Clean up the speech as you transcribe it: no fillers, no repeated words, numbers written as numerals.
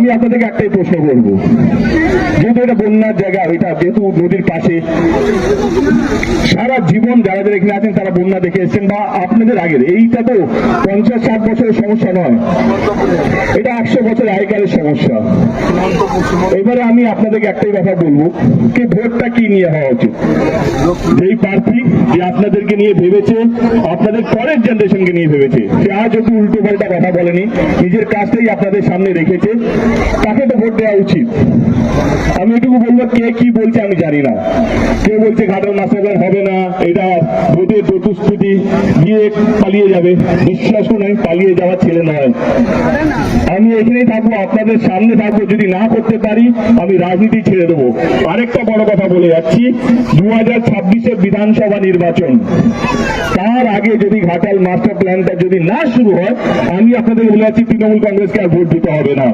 আমি আপনাদেরকে একটাই প্রশ্ন করব, যেহেতু এটা বন্যার জায়গা, এটা যেহেতু নদীর পাশে, সারা জীবন যারা যারা এখানে আছেন তারা বন্যা দেখে এসেছেন, বা আপনাদের আগের, এইটা তো 50-60 বছরের সমস্যা নয়, এটা 100 বছর আগেকারের সমস্যা। এবারে আমি আপনাদেরকে একটাই কথা বলবো, যে ভোটটা কি নিয়ে হওয়া উচিত। যেই প্রার্থী যে আপনাদেরকে নিয়ে ভেবেছে, আপনাদের পরের জেনারেশনকে নিয়ে ভেবেছে, সে আজ একটু উল্টো পাল্টা কথা বলেনি, নিজের কাজটাই আপনাদের সামনে রেখেছে, তাকে তো ভোট দেওয়া উচিত। আমি এটুকু বলবো, কে কি বলছে আমি জানি না, কেউ বলছে ঘাটাল মাস্টার প্ল্যান হবে না, এটা ভোটের প্রতিশ্রুতি দিয়ে পালিয়ে যাবে। বিশ্বাস করুন, আমি পালিয়ে যাওয়ার ছেলে নয়, আমি এখানেই থাকবো, আপনাদের সামনে থাকবো। যদি না করতে পারি আমি রাজনীতি ছেড়ে দেবো। আরেকটা বড় কথা বলে যাচ্ছি, 2026-এর বিধানসভা নির্বাচন, তার আগে যদি ঘাটাল মাস্টার প্ল্যানটা যদি না শুরু হয়, আমি আপনাদের বলে যাচ্ছি তৃণমূল কংগ্রেসকে আর ভোট দিতে হবে না।